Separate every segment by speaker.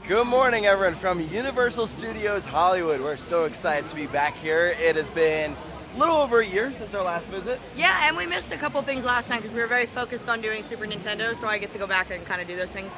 Speaker 1: Good morning, everyone, from Universal Studios Hollywood. We're so excited to be back here. It has been a little over a year since our last visit.
Speaker 2: Yeah, and we missed a couple things last time because we were very focused on doing Super Nintendo, so I get to go back and kind of do those things.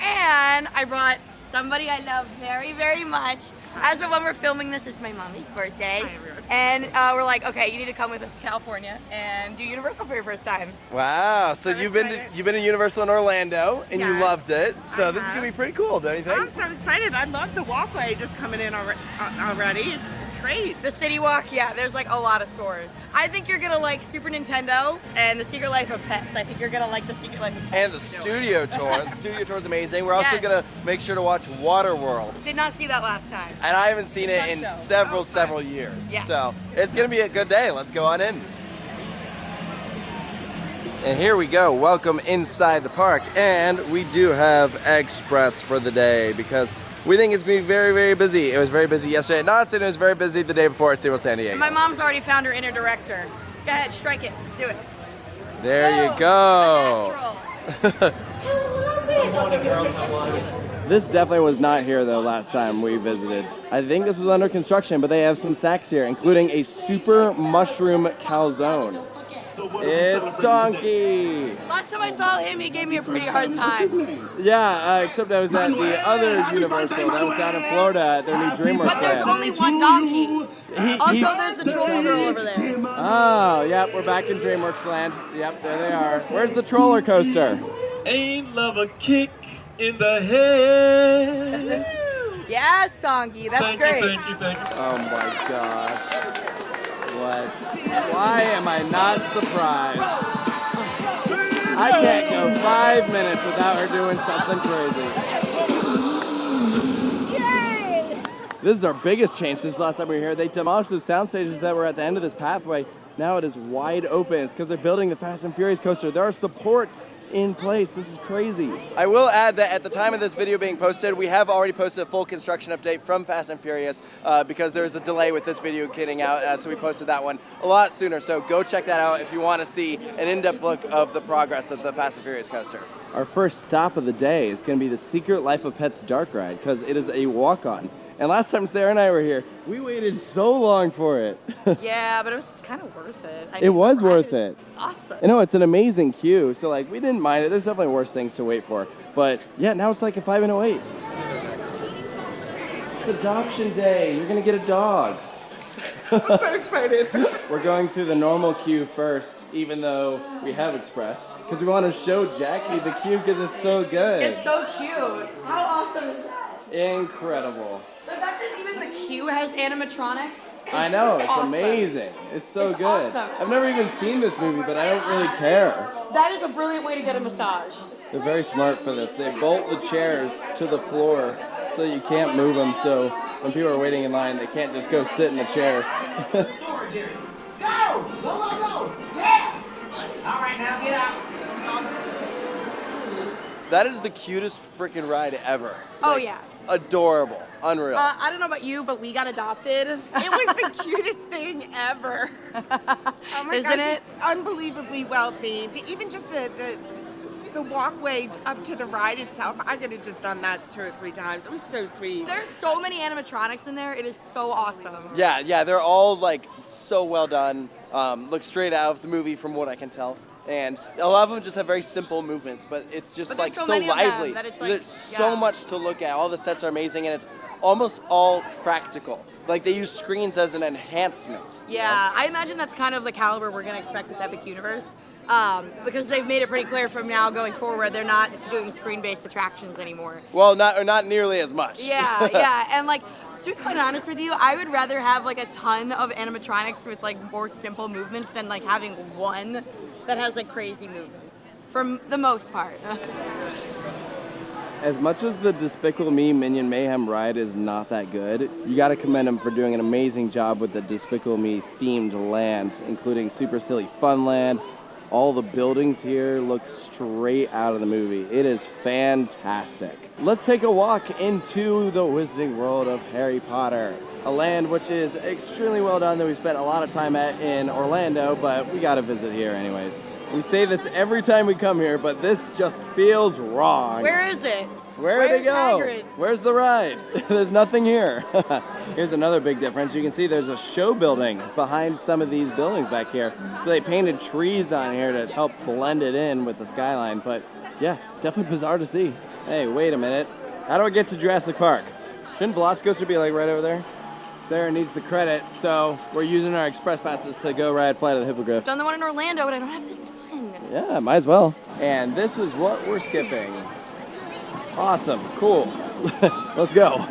Speaker 2: And I brought somebody I love very, very much. As of when we're filming this, it's my mommy's birthday.
Speaker 3: Hi, everyone.
Speaker 2: And we're like, okay, you need to come with us to California and do Universal for your first time.
Speaker 1: Wow! So you've been to Universal in Orlando and you
Speaker 3: Yes,
Speaker 1: loved it. So
Speaker 3: I
Speaker 1: this is
Speaker 3: have.
Speaker 1: gonna be pretty cool, don't you think?
Speaker 3: I'm so excited. I love the walkway just coming in already. It's great.
Speaker 2: The City Walk, yeah, there's like a lot of stores. I think you're gonna like Super Nintendo and the Secret Life of Pets. I think you're gonna like the Secret Life of Pets.
Speaker 1: And the studio tour. The studio tour is amazing. We're also
Speaker 2: Yes.
Speaker 1: gonna make sure to watch WaterWorld.
Speaker 2: Did not see that last time.
Speaker 1: And I haven't seen it in
Speaker 2: Show.
Speaker 1: several years.
Speaker 2: Yeah.
Speaker 1: So it's gonna be a good day. Let's go on in. And here we go. Welcome inside the park. And we do have Express for the day because we think it's going to be very, very busy. It was very busy yesterday. Not saying it was very busy the day before at SeaWorld San Diego.
Speaker 2: My mom's already found her inner director. Go ahead, strike it. Do it.
Speaker 1: There you
Speaker 2: Boom.
Speaker 1: go.
Speaker 2: A natural.
Speaker 1: This definitely was not here though last time we visited. I think this was under construction, but they have some snacks here, including a super mushroom calzone. It's Donkey!
Speaker 2: Last time I saw him, he gave me a pretty hard time.
Speaker 1: Yeah, except I was at the other Universal. That was down in Florida at their new DreamWorks
Speaker 2: But there's
Speaker 1: land.
Speaker 2: only one donkey. Also, there's the troll girl over there.
Speaker 1: Oh, yep, we're back in DreamWorks land. Yep, there they are. Where's the roller coaster?
Speaker 4: Ain't love a kick in the head.
Speaker 2: Yes, donkey. That's great.
Speaker 4: Thank you.
Speaker 1: Oh my gosh. What? Why am I not surprised? I can't go 5 minutes without her doing something crazy.
Speaker 2: Yay!
Speaker 1: This is our biggest change since last time we were here. They demolished those sound stages that were at the end of this pathway. Now it is wide open. It's because they're building the Fast and Furious coaster. There are supports in place. This is crazy. I will add that at the time of this video being posted, we have already posted a full construction update from Fast and Furious because there's a delay with this video getting out, so we posted that one a lot sooner. So go check that out if you want to see an in-depth look of the progress of the Fast and Furious coaster. Our first stop of the day is going to be the Secret Life of Pets dark ride because it is a walk-on. And last time Sarah and I were here, we waited so long for it.
Speaker 2: Yeah, but it was kind of worth it.
Speaker 1: It was worth it.
Speaker 2: Awesome.
Speaker 1: I know it's an amazing queue, so like we didn't mind it. There's definitely worse things to wait for. But yeah, now it's like a 5 and a wait. It's adoption day. You're gonna get a dog.
Speaker 3: I'm so excited.
Speaker 1: We're going through the normal queue first, even though we have Express, because we want to show Jackie the queue because it's so good.
Speaker 2: It's so cute. How awesome is that?
Speaker 1: Incredible.
Speaker 2: The fact that even the queue has animatronics.
Speaker 1: I know, it's
Speaker 2: awesome.
Speaker 1: amazing. It's so
Speaker 2: It's
Speaker 1: good.
Speaker 2: awesome.
Speaker 1: I've never even seen this movie, but I don't really care.
Speaker 2: That is a brilliant way to get a massage.
Speaker 1: They're very smart for this. They bolt the chairs to the floor so you can't move them, so when people are waiting in line, they can't just go sit in the chairs.
Speaker 5: Go! Yeah! All right, now get out.
Speaker 1: That is the cutest freaking ride ever.
Speaker 2: Oh, yeah.
Speaker 1: Adorable. Unreal.
Speaker 2: I don't know about you, but we got adopted.
Speaker 3: It was the cutest thing ever. Oh my
Speaker 2: Isn't
Speaker 3: gosh,
Speaker 2: it?
Speaker 3: Unbelievably well themed. Even just the walkway up to the ride itself, I could have just done that 2 or 3 times. It was so sweet.
Speaker 2: There's so many animatronics in there. It is so awesome.
Speaker 1: Yeah, they're all like so well done. Look straight out of the movie from what I can tell. And a lot of them just have very simple movements, but it's just
Speaker 2: But
Speaker 1: like
Speaker 2: there's
Speaker 1: so
Speaker 2: so many of them
Speaker 1: lively.
Speaker 2: that it's like-
Speaker 1: There's so
Speaker 2: yeah.
Speaker 1: much to look at. All the sets are amazing, and it's almost all practical. Like they use screens as an enhancement.
Speaker 2: Yeah, I imagine that's kind of the caliber we're gonna expect with Epic Universe. Because they've made it pretty clear from now going forward, they're not doing screen-based attractions anymore.
Speaker 1: Well, not nearly as much.
Speaker 2: Yeah, and like, to be quite honest with you, I would rather have like a ton of animatronics with like more simple movements than like having one that has like crazy moves, for the most part.
Speaker 1: As much as the Despicable Me Minion Mayhem ride is not that good, you gotta commend them for doing an amazing job with the Despicable Me themed land, including Super Silly Fun Land. All the buildings here look straight out of the movie. It is fantastic. Let's take a walk into the Wizarding World of Harry Potter, a land which is extremely well done that we spent a lot of time at in Orlando, but we gotta visit here anyways. We say this every time we come here, but this just feels wrong.
Speaker 2: Where is it?
Speaker 1: Where'd it go?
Speaker 2: Hagrid?
Speaker 1: Where's the ride? There's nothing here. Here's another big difference. You can see there's a show building behind some of these buildings back here. So they painted trees on here to help blend it in with the skyline. But yeah, definitely bizarre to see. Hey, wait a minute. How do I get to Jurassic Park? Shouldn't Velocicoaster be like right over there? Sarah needs the credit, so we're using our express passes to go ride Flight of the Hippogriff.
Speaker 2: Done the one in Orlando, but I don't have this one.
Speaker 1: Yeah, might as well. And this is what we're skipping. Awesome, cool. Let's go.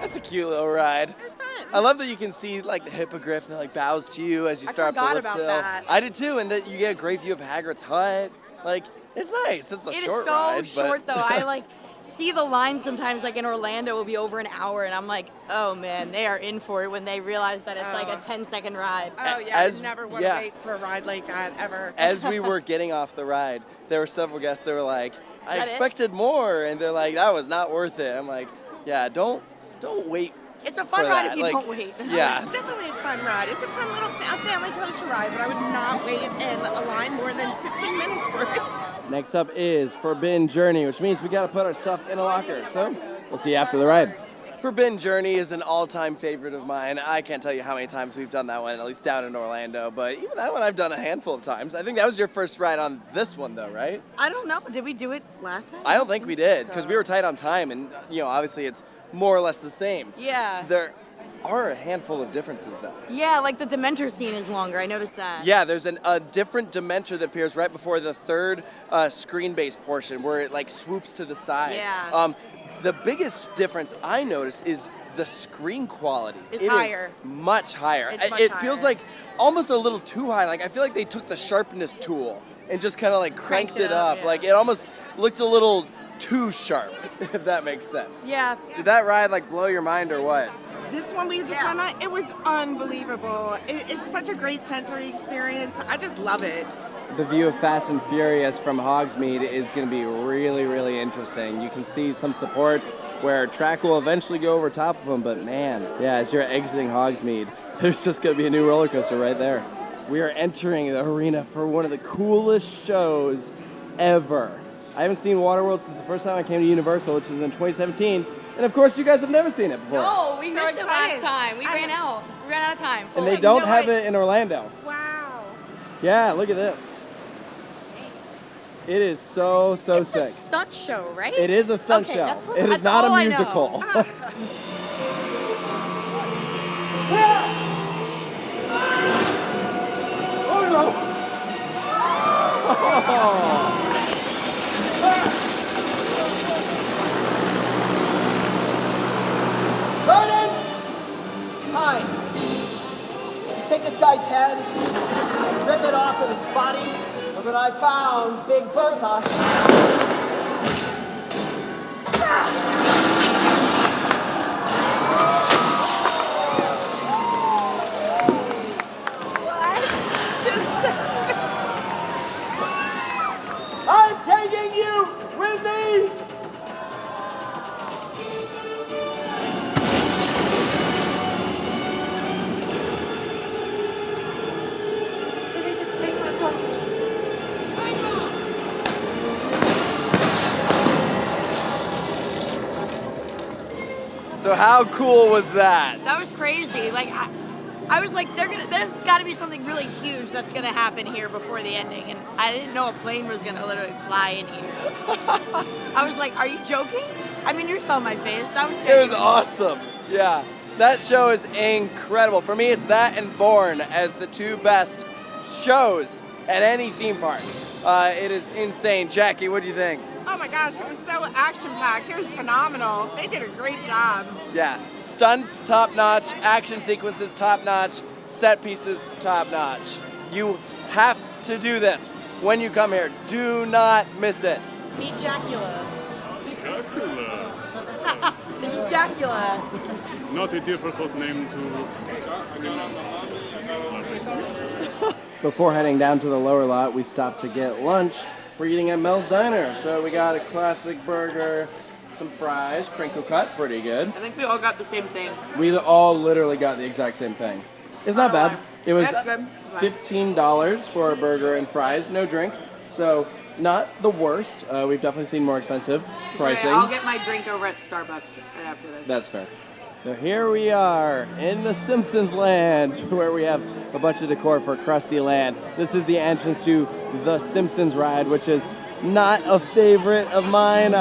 Speaker 1: That's a cute little ride.
Speaker 3: It's fun.
Speaker 1: I love that you can see like the hippogriff that like bows to you as you start up the lift
Speaker 3: about
Speaker 1: hill.
Speaker 3: that.
Speaker 1: I did too, and that you get a great view of Hagrid's hut. Like, it's nice. It's a short ride.
Speaker 2: It is so short though. I like see the line sometimes like in Orlando will be over an hour and I'm like, oh man, they are in for it when they realize that it's like a 10-second ride.
Speaker 3: Oh yeah, I never want to wait for a ride like that ever.
Speaker 1: As we were getting off the ride, there were several guests that were like, I
Speaker 2: That it?
Speaker 1: expected more, and they're like, that was not worth it. I'm like, yeah, don't wait.
Speaker 2: It's a fun
Speaker 1: for
Speaker 2: ride
Speaker 1: that.
Speaker 2: if you
Speaker 1: Like,
Speaker 2: don't wait.
Speaker 1: Yeah.
Speaker 3: It's definitely a fun ride. It's a fun little family coaster ride, but I would not wait in a line more than 15 minutes for it.
Speaker 1: Next up is Forbidden Journey, which means we got to put our stuff in a locker. So we'll see you after the ride. Forbidden Journey is an all-time favorite of mine. I can't tell you how many times we've done that one, at least down in Orlando. But even that one I've done a handful of times. I think that was your first ride on this one, though, right?
Speaker 2: I don't know. Did we do it last time?
Speaker 1: I don't think we did, because we were tight on time, and obviously it's more or less the same.
Speaker 2: Yeah.
Speaker 1: There are a handful of differences, though.
Speaker 2: Yeah, like the Dementor scene is longer. I noticed that.
Speaker 1: Yeah, there's a different Dementor that appears right before the third screen-based portion, where it like swoops to the side.
Speaker 2: Yeah.
Speaker 1: The biggest difference I notice is the screen quality.
Speaker 2: It's
Speaker 1: It
Speaker 2: higher.
Speaker 1: is much higher.
Speaker 2: It's much
Speaker 1: It feels
Speaker 2: higher.
Speaker 1: like almost a little too high. Like I feel like they took the sharpness tool and just kind of like cranked it up.
Speaker 2: yeah.
Speaker 1: Like it almost looked a little too sharp, if that makes sense.
Speaker 2: Yeah.
Speaker 1: Did that ride like blow your mind or what?
Speaker 3: This one we were just on, it was unbelievable. It's such a great sensory experience. I just love it.
Speaker 1: The view of Fast and Furious from Hogsmeade is going to be really, really interesting. You can see some supports where track will eventually go over top of them, but man, yeah, as you're exiting Hogsmeade, there's just going to be a new roller coaster right there. We are entering the arena for one of the coolest shows ever. I haven't seen WaterWorld since the first time I came to Universal, which was in 2017, and of course you guys have never seen it before.
Speaker 2: No, we
Speaker 3: So
Speaker 2: missed it last
Speaker 3: excited.
Speaker 2: time. We ran out. We ran out of time.
Speaker 1: And they
Speaker 3: I
Speaker 1: don't
Speaker 3: know
Speaker 1: have
Speaker 3: it.
Speaker 1: it in Orlando.
Speaker 3: Wow.
Speaker 1: Yeah, look at this. It is so
Speaker 2: It's
Speaker 1: sick.
Speaker 2: a stunt show, right?
Speaker 1: It is a stunt
Speaker 2: Okay,
Speaker 1: show.
Speaker 2: that's what-
Speaker 1: It is
Speaker 2: that's
Speaker 1: not
Speaker 2: all
Speaker 1: a
Speaker 2: I know.
Speaker 1: musical.
Speaker 6: Vernon! Hi. Take this guy's head, rip it off with his body, and when I found Big Bertha. I'm taking you with me!
Speaker 1: So how cool was that?
Speaker 2: That was crazy. Like I was like, there's got to be something really huge that's gonna happen here before the ending, and I didn't know a plane was gonna literally fly in here. I was like, are you joking? I mean, you saw my face. That was
Speaker 1: It was
Speaker 2: genuine.
Speaker 1: awesome. Yeah, that show is incredible. For me, it's that and Bourne as the two best shows at any theme park. It is insane. Jackie, what do you think?
Speaker 3: Oh my gosh, it was so action-packed. It was phenomenal. They did a great job.
Speaker 1: Yeah, stunts top-notch, action sequences top-notch, set pieces top-notch. You have to do this when you come here. Do not miss it.
Speaker 2: Meet Jacula.
Speaker 4: Dracula.
Speaker 2: This is Jacula.
Speaker 4: Not a difficult name to...
Speaker 1: Before heading down to the lower lot, we stopped to get lunch. We're eating at Mel's Diner. So we got a classic burger, some fries, crinkle cut, pretty good.
Speaker 2: I think we all got the same thing.
Speaker 1: We all literally got the exact same thing. It's not bad. It was
Speaker 2: That's good.
Speaker 1: $15 for a burger and fries, no drink. So not the worst. We've definitely seen more expensive pricing.
Speaker 2: I'll get my drink over at Starbucks right after this.
Speaker 1: That's fair. So here we are in the Simpsons land, where we have a bunch of decor for Krusty Land. This is the entrance to the Simpsons ride, which is not a favorite of mine.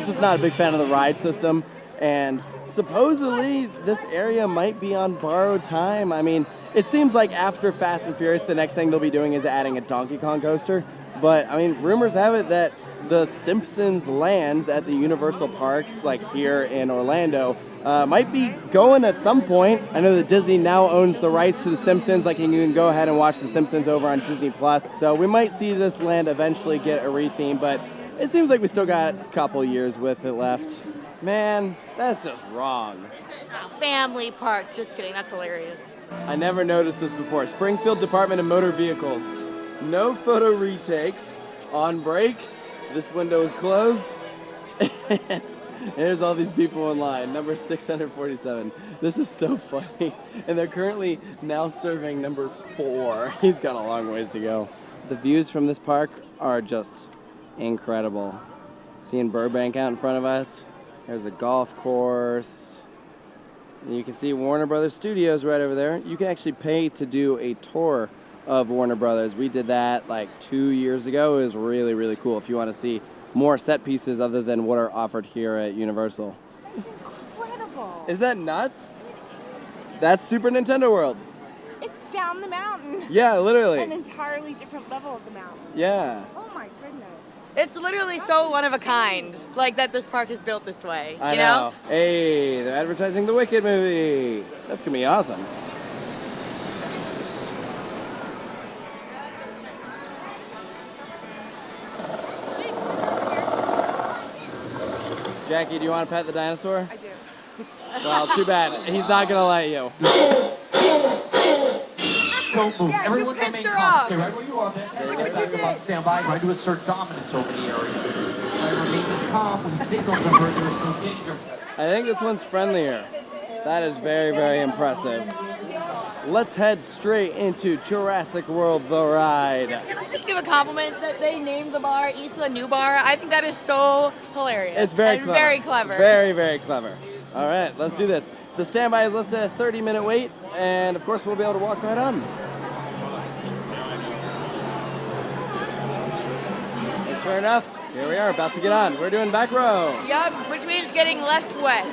Speaker 1: Just not a big fan of the ride system. And supposedly this area might be on borrowed time. I mean, it seems like after Fast and Furious, the next thing they'll be doing is adding a Donkey Kong coaster. But I mean, rumors have it that the Simpsons lands at the Universal parks, like here in Orlando, might be going at some point. I know that Disney now owns the rights to The Simpsons. Like, you can go ahead and watch The Simpsons over on Disney+. So we might see this land eventually get a retheme, but it seems like we still got a couple years with it left. Man, that's just wrong.
Speaker 2: Family park. Just kidding. That's hilarious.
Speaker 1: I never noticed this before. Springfield Department of Motor Vehicles. No photo retakes. On break. This window is closed. And there's all these people in line. Number 647. This is so funny. And they're currently now serving number 4. He's got a long ways to go. The views from this park are just incredible. Seeing Burbank out in front of us. There's a golf course. And you can see Warner Brothers Studios right over there. You can actually pay to do a tour of Warner Brothers. We did that like 2 years ago. It was really, really cool if you want to see more set pieces other than what are offered here at Universal.
Speaker 3: It's incredible.
Speaker 1: Is that nuts? That's Super Nintendo World.
Speaker 3: It's down the mountain.
Speaker 1: Yeah, literally.
Speaker 3: An entirely different level of the mountain.
Speaker 1: Yeah.
Speaker 3: Oh my goodness.
Speaker 2: It's literally so one of a kind, like that this park is built this way.
Speaker 1: I
Speaker 2: you know?
Speaker 1: Hey, they're advertising the Wicked movie. That's gonna be awesome. Jackie, do you want to pet the dinosaur?
Speaker 3: I do.
Speaker 1: Well, too bad. He's not gonna let you.
Speaker 7: Don't move.
Speaker 2: Yeah,
Speaker 7: Everyone
Speaker 2: you
Speaker 7: remain
Speaker 2: pissed her
Speaker 7: calm.
Speaker 2: off.
Speaker 7: Stay right where you are, man. Stay back about stand by. Try to assert dominance over the area. Try to remain calm. We signal to her there is no danger.
Speaker 1: I think this one's friendlier. That is very, very impressive. Let's head straight into Jurassic World The Ride.
Speaker 2: Can I just give a compliment that they named the bar East of the New Bar? I think that is so hilarious.
Speaker 1: It's very
Speaker 2: and
Speaker 1: clever.
Speaker 2: very clever.
Speaker 1: Very, very clever. All right, let's do this. The standby is listed at a 30-minute wait, and of course we'll be able to walk right on. And sure enough, here we are, about to get on. We're doing back row.
Speaker 2: Yup, which means getting less wet.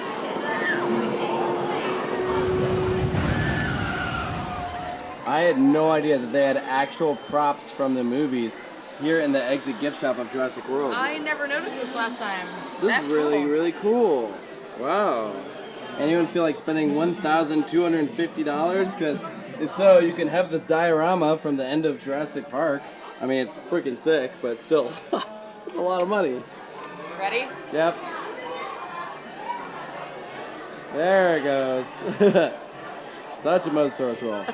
Speaker 1: I had no idea that they had actual props from the movies here in the exit gift shop of Jurassic World.
Speaker 2: I never noticed this last time.
Speaker 1: This
Speaker 2: That's
Speaker 1: is really,
Speaker 2: cool.
Speaker 1: really cool. Wow. Anyone feel like spending $1,250? Because if so, you can have this diorama from the end of Jurassic Park. I mean, it's freaking sick, but still, it's a lot of money.
Speaker 2: Ready?
Speaker 1: Yep. There it goes. Such a Mosasaurus roll.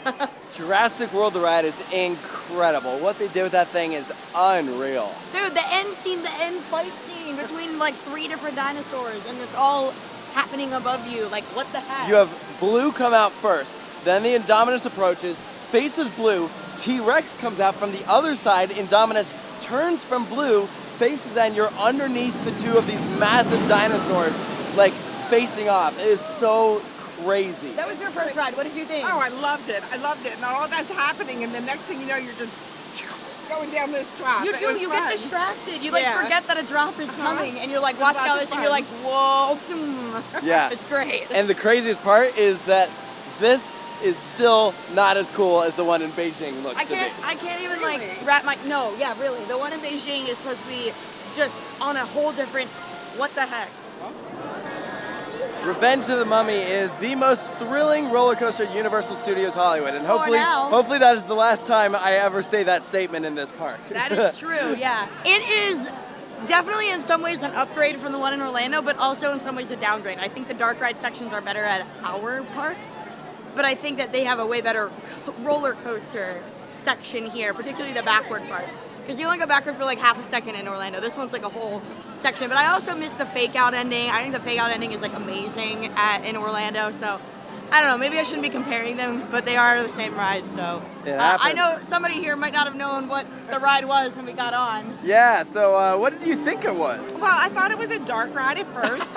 Speaker 1: Jurassic World The Ride is incredible. What they did with that thing is unreal.
Speaker 2: Dude, the end scene, the end fight scene between like 3 different dinosaurs, and it's all happening above you. Like, what the heck?
Speaker 1: You have Blue come out first, then the Indominus approaches, faces Blue, T-Rex comes out from the other side, Indominus turns from Blue, faces, and you're underneath the two of these massive dinosaurs, like, facing off. It is so crazy.
Speaker 2: That was your first ride. What did you think?
Speaker 3: Oh, I loved it. I loved it. And all that's happening, and the next thing you know, you're just going down this drop.
Speaker 2: You
Speaker 3: It
Speaker 2: do.
Speaker 3: was
Speaker 2: You
Speaker 3: fun.
Speaker 2: get distracted. You like
Speaker 3: Yeah.
Speaker 2: forget that a drop is coming, and you're like
Speaker 3: It was
Speaker 2: watching all
Speaker 3: lots
Speaker 2: this,
Speaker 3: of
Speaker 2: and you're like,
Speaker 3: fun.
Speaker 2: whoa.
Speaker 1: Yeah.
Speaker 2: It's great.
Speaker 1: And the craziest part is that this is still not as cool as the one in Beijing looks
Speaker 2: I
Speaker 1: to be.
Speaker 2: can't even
Speaker 3: Really?
Speaker 2: like wrap my. No, yeah, really. The one in Beijing is supposed to be just on a whole different. What the heck?
Speaker 1: Revenge of the Mummy is the most thrilling roller coaster at Universal Studios Hollywood, and
Speaker 2: now.
Speaker 1: hopefully that is the last time I ever say that statement in this park.
Speaker 2: That is true. Yeah, it is definitely in some ways an upgrade from the one in Orlando, but also in some ways a downgrade. I think the dark ride sections are better at our park, but I think that they have a way better roller coaster section here, particularly the backward part. Because you only go backward for like half a second in Orlando. This one's like a whole section. But I also miss the fake out ending. I think the fake out ending is like amazing in Orlando. So I don't know, maybe I shouldn't be comparing them, but they are the same ride, so.
Speaker 1: It
Speaker 2: I
Speaker 1: happens.
Speaker 2: know somebody here might not have known what the ride was when we got on.
Speaker 1: Yeah, so what did you think it was?
Speaker 3: Well, I thought it was a dark ride at first.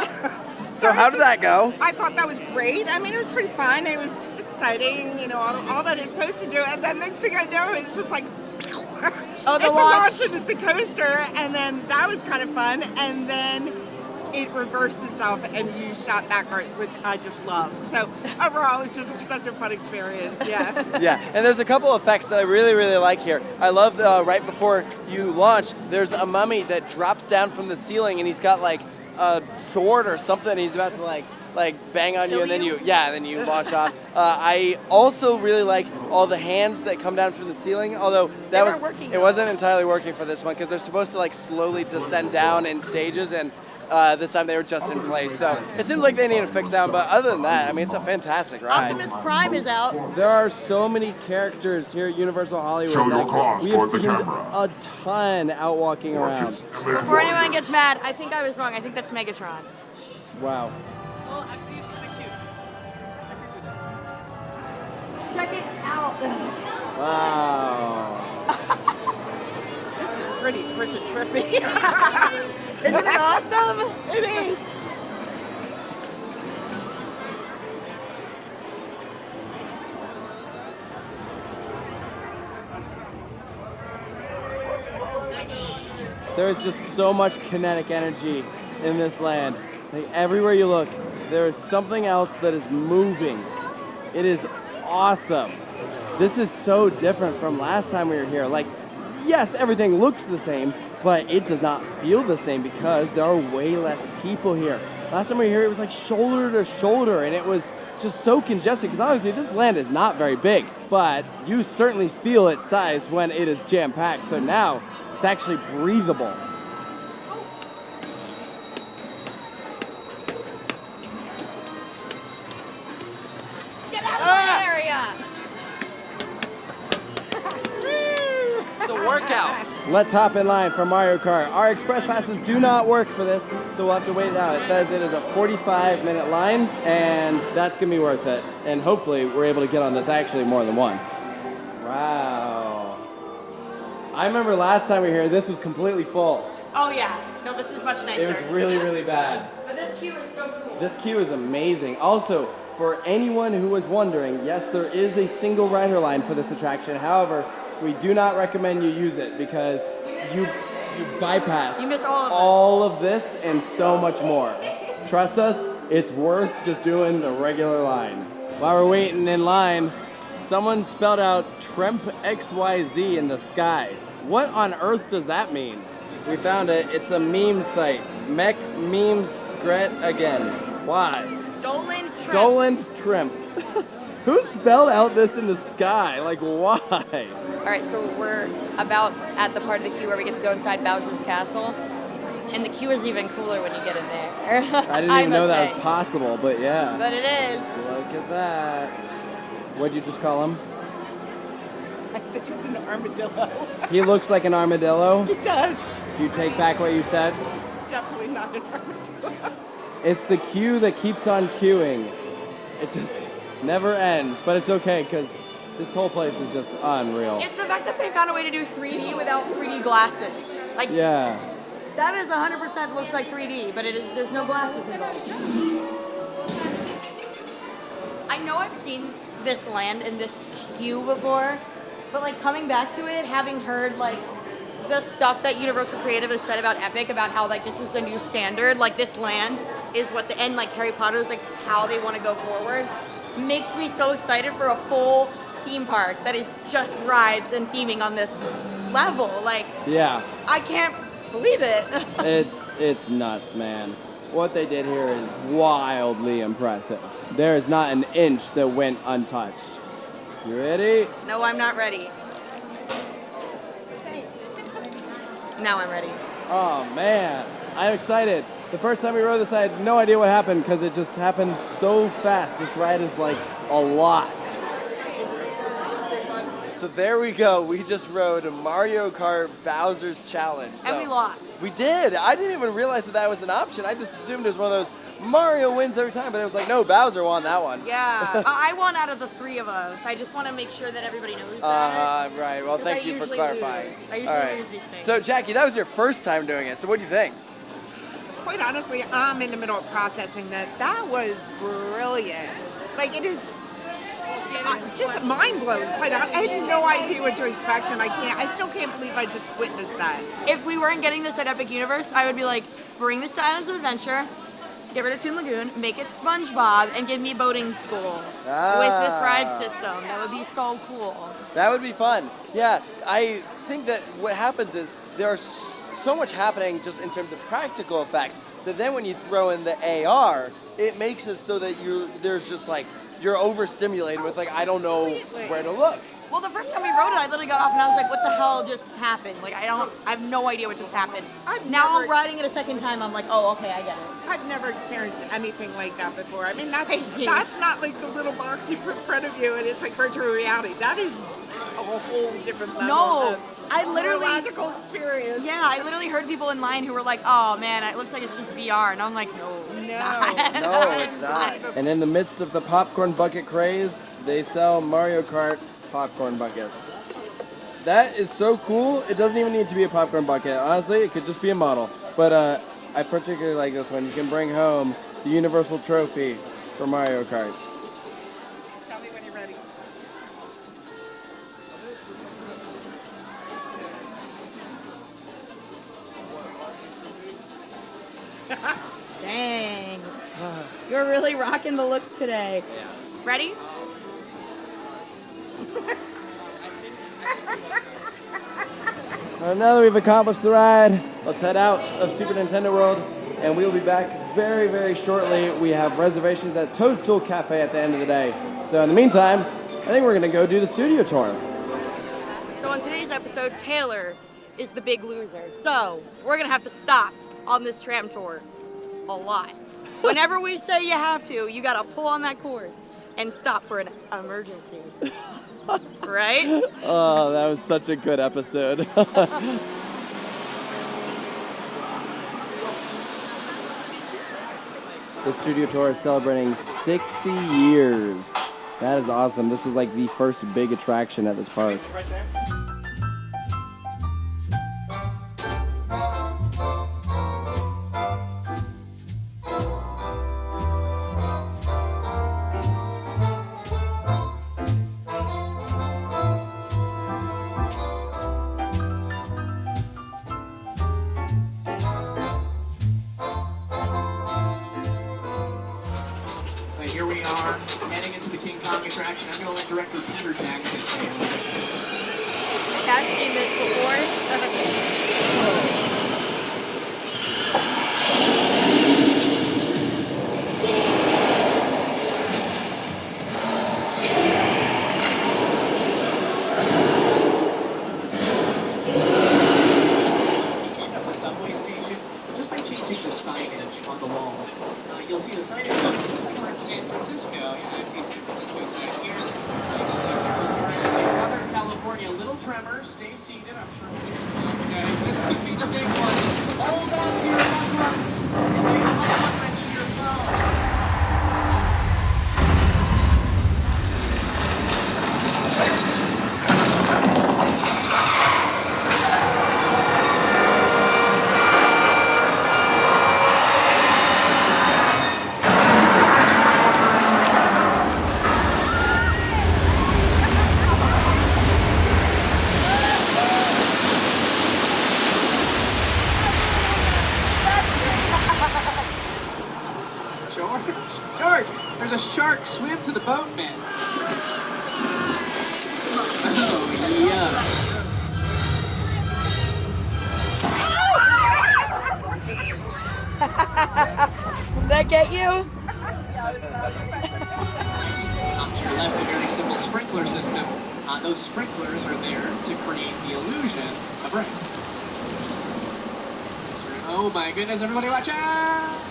Speaker 1: So how did that go?
Speaker 3: I thought that was great. I mean, it was pretty fun. It was exciting, you know, all that it's supposed to do. And then next thing I know, it's just like,
Speaker 2: Oh, the
Speaker 3: it's
Speaker 2: launch.
Speaker 3: a launch and it's a coaster. And then that was kind of fun. And then it reversed itself and you shot backwards, which I just loved. So overall, it was just such a fun experience. Yeah.
Speaker 1: Yeah, and there's a couple effects that I really, really like here. I love right before you launch, there's a mummy that drops down from the ceiling and he's got like a sword or something and he's about to like bang on you and then you launch off. I also really like all the hands that come down from the ceiling, although it wasn't entirely working for this one because they're supposed to like slowly descend down in stages and this time they were just in place. So it seems like they need to fix that, but other than that, I mean, it's a fantastic ride.
Speaker 2: Optimus Prime is out.
Speaker 1: There are so many characters here at Universal Hollywood.
Speaker 8: Show your claws
Speaker 1: we
Speaker 8: toward
Speaker 1: have
Speaker 8: the
Speaker 1: seen
Speaker 8: camera.
Speaker 1: a ton out walking around.
Speaker 2: Before anyone gets mad, I think I was wrong. I think that's Megatron.
Speaker 1: Wow.
Speaker 2: Check it out.
Speaker 1: Wow.
Speaker 3: This is pretty freaking trippy.
Speaker 2: Isn't it awesome?
Speaker 3: It is.
Speaker 1: There is just so much kinetic energy in this land. Like everywhere you look, there is something else that is moving. It is awesome. This is so different from last time we were here. Like, yes, everything looks the same, but it does not feel the same because there are way less people here. Last time we were here, it was like shoulder to shoulder, and it was just so congested because obviously this land is not very big, but you certainly feel its size when it is jam-packed. So now it's actually breathable.
Speaker 2: Get out of my area.
Speaker 1: It's a workout. Let's hop in line for Mario Kart. Our express passes do not work for this, so we'll have to wait it out. It says it is a 45-minute line, and that's gonna be worth it. And hopefully we're able to get on this actually more than once. Wow. I remember last time we were here, this was completely full.
Speaker 2: Oh yeah. No, this is much nicer.
Speaker 1: It was really, really bad.
Speaker 2: But this queue is so cool.
Speaker 1: This queue is amazing. Also, for anyone who was wondering, yes, there is a single rider line for this attraction. However, we do not recommend you use it because you bypass
Speaker 2: You miss all of
Speaker 1: this and so much more. Trust us, it's worth just doing the regular line. While we're waiting in line, someone spelled out Tremp XYZ in the sky. What on earth does that mean? We found it. It's a meme site. Mech memes Gret again. Why?
Speaker 2: Dolan Tremp.
Speaker 1: Dolan Tremp. Who spelled out this in the sky? Like, why?
Speaker 2: All right, so we're about at the part of the queue where we get to go inside Bowser's castle. And the queue is even cooler when you get in there.
Speaker 1: I didn't even know that
Speaker 2: say.
Speaker 1: was possible, but yeah.
Speaker 2: But it is.
Speaker 1: Look at that. What'd you just call him?
Speaker 3: I said he's an armadillo.
Speaker 1: He looks like an armadillo.
Speaker 3: He does.
Speaker 1: Do you take back what you said?
Speaker 3: It's definitely not an armadillo.
Speaker 1: It's the queue that keeps on queuing. It just never ends, but it's okay because this whole place is just unreal.
Speaker 2: It's the fact that they found a way to do 3D without 3D glasses. Like,
Speaker 1: Yeah.
Speaker 2: that is 100% looks like 3D, but there's no glasses involved. I know I've seen this land in this queue before, but like coming back to it, having heard like the stuff that Universal Creative has said about Epic, about how like this is the new standard, like this land is what the end, like Harry Potter is like how they want to go forward, makes me so excited for a full theme park that is just rides and theming on this level. Like,
Speaker 1: Yeah.
Speaker 2: I can't believe it.
Speaker 1: It's nuts, man. What they did here is wildly impressive. There is not an inch that went untouched. You ready?
Speaker 2: No, I'm not ready. Now I'm ready.
Speaker 1: Oh man, I'm excited. The first time we rode this, I had no idea what happened because it just happened so fast. This ride is like a lot. so there we go. We just rode Mario Kart Bowser's Challenge.
Speaker 2: And we lost.
Speaker 1: We did. I didn't even realize that was an option. I just assumed it was one of those Mario wins every time, but it was like, no, Bowser won that one.
Speaker 2: Yeah, I won out of the 3 of us. I just want to make sure that everybody knows that.
Speaker 1: Right. Well, thank you for clarifying.
Speaker 2: I usually lose these things.
Speaker 1: So, Jackie, that was your first time doing it. So, what do you think?
Speaker 3: Quite honestly, I'm in the middle of processing that. That was brilliant. Like, it is just mind-blowing. Quite honestly, I had no idea what to expect, and I still can't believe I just witnessed that.
Speaker 2: If we weren't getting this at Epic Universe, I would be like, bring this to Islands of Adventure, get rid of Toon Lagoon, make it SpongeBob, and give me boating school with this ride system. That would be so cool.
Speaker 1: That would be fun. Yeah, I think that what happens is there's so much happening just in terms of practical effects that then when you throw in the AR, it makes it so that you're overstimulated with like, I don't know where to look.
Speaker 2: Well, the first time we rode it, I literally got off and I was like, what the hell just happened? Like, I have no idea what just happened. I'm riding it a second time, I'm like, oh, okay, I get it.
Speaker 3: I've never experienced anything like that before. I mean, that's not like the little box you put in front of you and it's like virtual reality. That is a whole different level.
Speaker 2: No, I literally
Speaker 3: neurological experience.
Speaker 2: Yeah, I literally heard people in line who were like, oh man, it looks like it's just VR. And I'm like, no, it's not.
Speaker 1: No, it's not. And in the midst of the popcorn bucket craze, they sell Mario Kart popcorn buckets. That is so cool. It doesn't even need to be a popcorn bucket. Honestly, it could just be a model. But I particularly like this one. You can bring home the Universal Trophy for Mario Kart.
Speaker 3: Tell me when you're ready.
Speaker 2: Dang. You're really rocking the looks today.
Speaker 1: Yeah.
Speaker 2: Ready?
Speaker 1: Now that we've accomplished the ride, let's head out of Super Nintendo World, and we'll be back very, very shortly. We have reservations at Toadstool Cafe at the end of the day. So in the meantime, I think we're going to go do the studio tour.
Speaker 2: So on today's episode, Taylor is the big loser. So we're going to have to stop on this tram tour a lot. Whenever we say you have to, you got to pull on that cord and stop for an emergency. Right?
Speaker 1: Oh, that was such a good episode. The studio tour is celebrating 60 years. That is awesome. This was like the first big attraction at this park.
Speaker 4: Right there.
Speaker 8: Here we are, heading into the King Kong attraction. I'm going to let director Peter Jackson handle it.
Speaker 2: I've seen this before.
Speaker 8: Of the subway station, just by changing the signage on the walls. You'll see the signage, it looks like we're in San Francisco. Yeah, I see San Francisco sign here. You can see closer in Southern California. Little tremor, stay seated, I'm sure. Okay, this could be the big one. Hold on to your loved ones, and they might want to need your phone. George, there's a shark. Swim to the boat, man. Oh, yes.
Speaker 2: Did that get you?
Speaker 8: Off to your left, a very simple sprinkler system. Those sprinklers are there to create the illusion of rain. Oh my goodness, everybody watch out!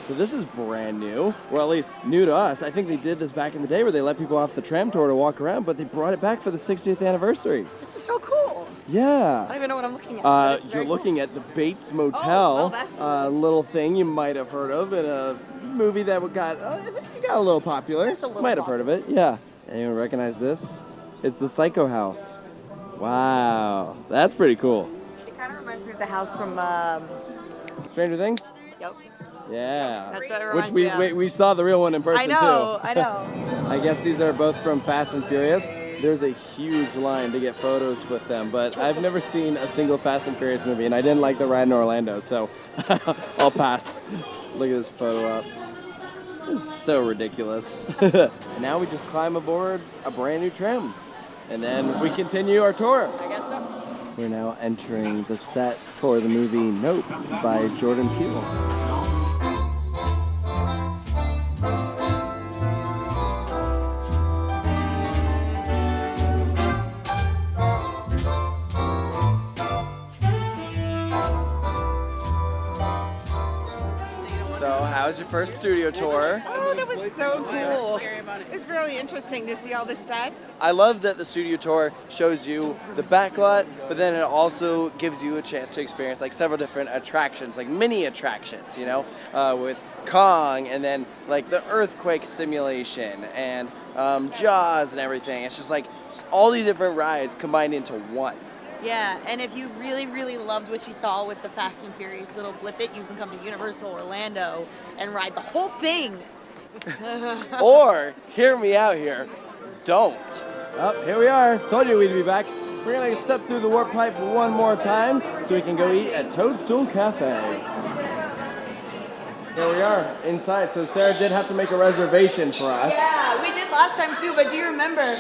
Speaker 1: So this is brand new, or at least new to us. I think they did this back in the day where they let people off the tram tour to walk around, but they brought it back for the 60th anniversary.
Speaker 2: This is so cool.
Speaker 1: Yeah.
Speaker 2: I don't even know what I'm looking at. But it's
Speaker 1: You're
Speaker 2: very
Speaker 1: looking
Speaker 2: cool.
Speaker 1: at the Bates Motel, little thing you might have heard of in a movie that got a little popular.
Speaker 2: Just a little
Speaker 1: Might have heard of it, yeah. Anyone recognize this? It's the Psycho House. Wow, that's pretty cool.
Speaker 2: It kind of reminds me of the house from.
Speaker 1: Stranger Things?
Speaker 2: Yep.
Speaker 1: Yeah.
Speaker 2: That's what it
Speaker 1: Which
Speaker 2: reminds me of.
Speaker 1: we saw the real one in person
Speaker 2: I know.
Speaker 1: too.
Speaker 2: I know.
Speaker 1: I guess these are both from Fast and Furious. There's a huge line to get photos with them, but I've never seen a single Fast and Furious movie, and I didn't like the ride in Orlando, so I'll pass. Look at this photo up. This is so ridiculous. And now we just climb aboard a brand new tram, and then we continue our tour.
Speaker 2: I guess so.
Speaker 1: We're now entering the set for the movie Nope by Jordan Peele. So, how was your first studio tour?
Speaker 3: Oh, that was so cool. It's really interesting to see all the sets.
Speaker 1: I love that the studio tour shows you the backlot, but then it also gives you a chance to experience like several different attractions, like mini attractions, you know, with Kong and then like the earthquake simulation and Jaws and everything. It's just like all these different rides combined into one.
Speaker 2: Yeah, and if you really, really loved what you saw with the Fast and Furious little blip it, you can come to Universal Orlando and ride the whole thing.
Speaker 1: Or, hear me out here, don't. Oh, here we are. Told you we'd be back. We're gonna step through the warp pipe one more time so we can go eat at Toadstool Cafe. Here we are, inside. So Sarah did have to make a reservation for us.
Speaker 2: Yeah, we did last time too, but do you remember?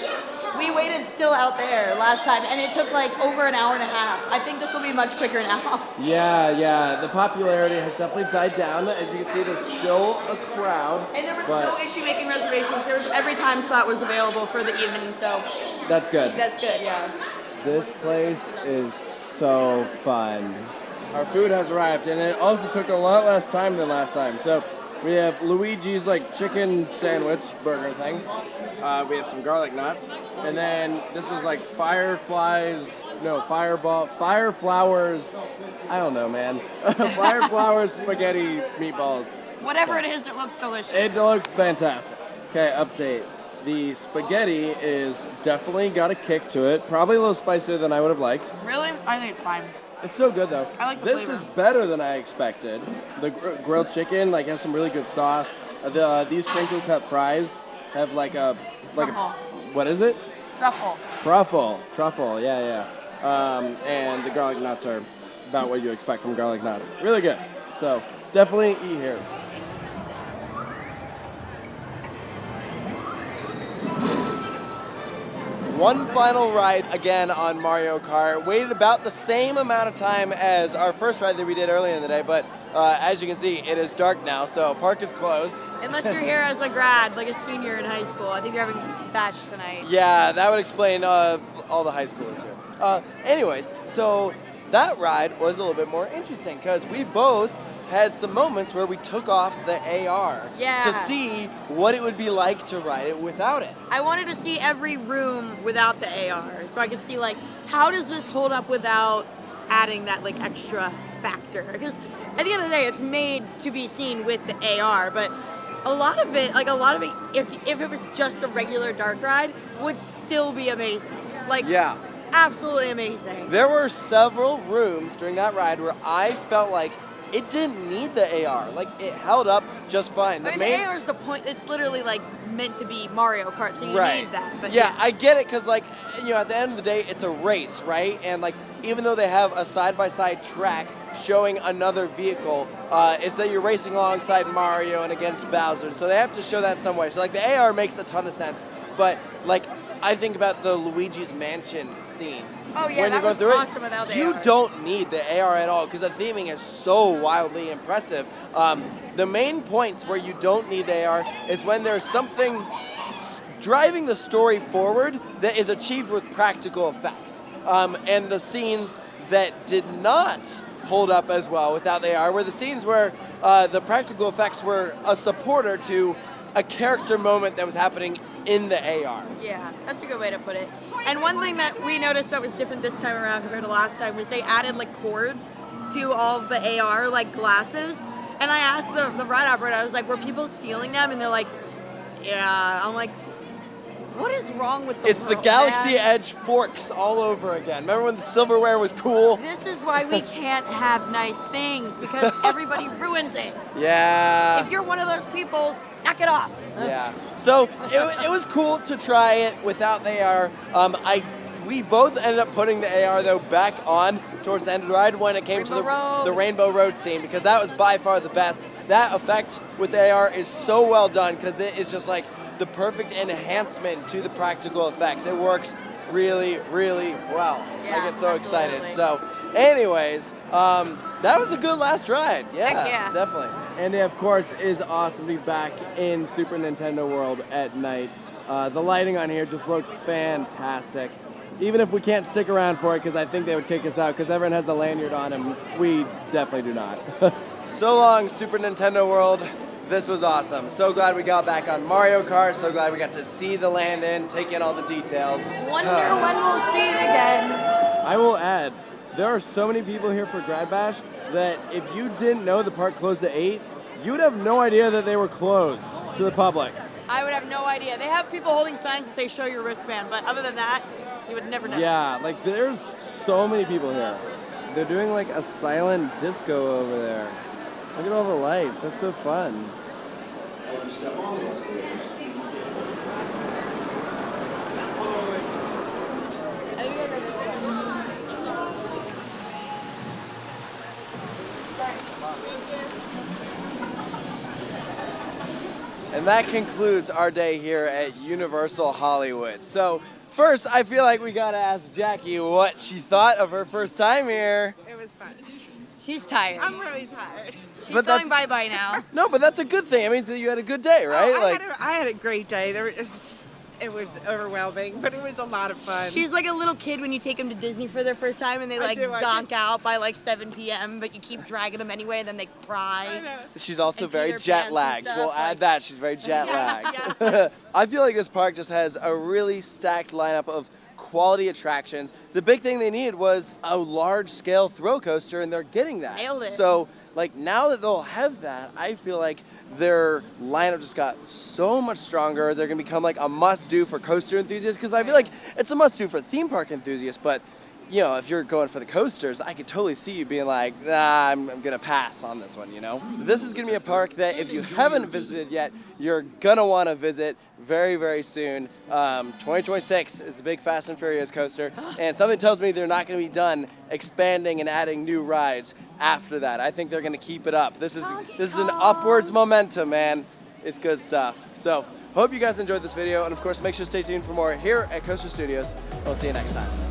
Speaker 2: We waited still out there last time, and it took like over an hour and a half. I think this will be much quicker now.
Speaker 1: Yeah. The popularity has definitely died down. As you can see, there's still a crowd.
Speaker 2: And there was
Speaker 1: but
Speaker 2: no issue making reservations. There was every time slot was available for the evening, so
Speaker 1: that's good.
Speaker 2: that's good, yeah.
Speaker 1: This place is so fun. Our food has arrived, and it also took a lot less time than last time. So we have Luigi's like chicken sandwich burger thing. We have some garlic knots, and then this was like fireflies. No, fireflowers. I don't know, man. Fireflowers spaghetti meatballs.
Speaker 2: Whatever it is, it looks delicious.
Speaker 1: It looks fantastic. Okay, update. The spaghetti is definitely got a kick to it. Probably a little spicier than I would have liked.
Speaker 2: Really? I think it's fine.
Speaker 1: It's still good though.
Speaker 2: I like the
Speaker 1: this
Speaker 2: flavor.
Speaker 1: is better than I expected. The grilled chicken like has some really good sauce. These crinkle cut fries have like a
Speaker 2: Truffle.
Speaker 1: What is it?
Speaker 2: Truffle.
Speaker 1: Truffle. Yeah. And the garlic nuts are about what you expect from garlic nuts. Really good. So definitely eat here. One final ride again on Mario Kart. Waited about the same amount of time as our first ride that we did earlier in the day, but as you can see, it is dark now, so park is closed.
Speaker 2: Unless you're here as a grad, like a senior in high school. I think you're having batch tonight.
Speaker 1: Yeah, that would explain all the high schoolers here. Anyways, so that ride was a little bit more interesting because we both had some moments where we took off the AR to see what it would be like to ride it without it.
Speaker 2: I wanted to see every room without the AR, so I could see like how does this hold up without adding that like extra factor? Because at the end of the day, it's made to be seen with the AR, but a lot of it, if it was just a regular dark ride, would still be amazing. Absolutely amazing.
Speaker 1: There were several rooms during that ride where I felt like it didn't need the AR. Like, it held up just fine.
Speaker 2: The AR is the point. It's literally, like, meant to be Mario Kart, so you need that. But
Speaker 1: yeah, I get it, because, like, you know, at the end of the day, it's a race, right? And, like, even though they have a side-by-side track showing another vehicle, it's that you're racing alongside Mario and against Bowser. So they have to show that in some way. So, like, the AR makes a ton of sense. But, like, I think about the Luigi's Mansion scenes.
Speaker 2: Oh yeah,
Speaker 1: when
Speaker 2: that
Speaker 1: you go
Speaker 2: was
Speaker 1: through
Speaker 2: awesome without the AR.
Speaker 1: You don't need the AR at all because the theming is so wildly impressive. The main points where you don't need the AR is when there's something driving the story forward that is achieved with practical effects. And the scenes that did not hold up as well without the AR, where the scenes where the practical effects were a supporter to a character moment that was happening in the AR.
Speaker 2: Yeah, that's a good way to put it. And one thing that we noticed that was different this time around compared to last time was they added like cords to all of the AR like glasses. And I asked the ride operator, I was like, were people stealing them? And they're like, yeah. I'm like, what is wrong with the
Speaker 1: It's the
Speaker 2: world,
Speaker 1: Galaxy
Speaker 2: man?
Speaker 1: Edge forks all over again. Remember when the silverware was cool?
Speaker 2: This is why we can't have nice things, because everybody ruins it.
Speaker 1: Yeah.
Speaker 2: If you're one of those people, knock it off.
Speaker 1: Yeah. So it was cool to try it without the AR. We both ended up putting the AR though back on towards the end of the ride when it came to the Rainbow Road scene, because that was by far the best. That effect with the AR is so well done because it is just like the perfect enhancement to the practical effects. It works really, really well.
Speaker 2: Yeah,
Speaker 1: I get so excited.
Speaker 2: absolutely.
Speaker 1: So anyways, that was a good last ride. Yeah,
Speaker 2: Heck yeah.
Speaker 1: definitely. And it, of course, is awesome to be back in Super Nintendo World at night. The lighting on here just looks fantastic. Even if we can't stick around for it, because I think they would kick us out, because everyone has a lanyard on and we definitely do not. So long, Super Nintendo World. This was awesome. So glad we got back on Mario Kart. So glad we got to see the land-in, take in all the details.
Speaker 2: Wonder when we'll see it again.
Speaker 1: I will add, there are so many people here for Grad Bash that if you didn't know the park closed at 8, you would have no idea that they were closed to the public.
Speaker 2: I would have no idea. They have people holding signs that say show your wristband, but other than that, you would never know.
Speaker 1: Yeah, like there's so many people here. They're doing like a silent disco over there. Look at all the lights, that's so fun. And that concludes our day here at Universal Hollywood. So first, I feel like we gotta ask Jackie what she thought of her first time here.
Speaker 3: It was fun.
Speaker 2: She's tired.
Speaker 3: I'm really tired.
Speaker 2: She's going bye-bye now.
Speaker 1: No, but that's a good thing. I mean, you had a good day, right?
Speaker 3: Oh, I had a great day. It was overwhelming, but it was a lot of fun.
Speaker 2: She's like a little kid when you take them to Disney for their first time and they like zonk out by like 7 p.m., but you keep dragging them anyway and then they cry.
Speaker 3: I know.
Speaker 1: She's also
Speaker 2: And
Speaker 1: very
Speaker 2: Peter
Speaker 1: jet
Speaker 2: Pan
Speaker 1: lagged.
Speaker 2: and
Speaker 1: We'll
Speaker 2: stuff,
Speaker 1: add
Speaker 2: like-
Speaker 1: that. She's very jet lagged.
Speaker 3: yes.
Speaker 1: I feel like this park just has a really stacked lineup of quality attractions. The big thing they needed was a large-scale thrill coaster, and they're getting that.
Speaker 2: Nailed it.
Speaker 1: So, like, now that they'll have that, I feel like their lineup just got so much stronger. They're gonna become like a must-do for coaster enthusiasts, because I feel like it's a must-do for theme park enthusiasts, but you know, if you're going for the coasters, I could totally see you being like, nah, I'm gonna pass on this one, you know? This is gonna be a park that if you haven't visited yet, you're gonna wanna visit very, very soon. 2026 is the big Fast and Furious coaster, and something tells me they're not gonna be done expanding and adding new rides after that. I think they're gonna keep it up. This is an upwards momentum, man. It's good stuff. So, hope you guys enjoyed this video, and of course, make sure to stay tuned for more here at Coaster Studios. We'll see you next time.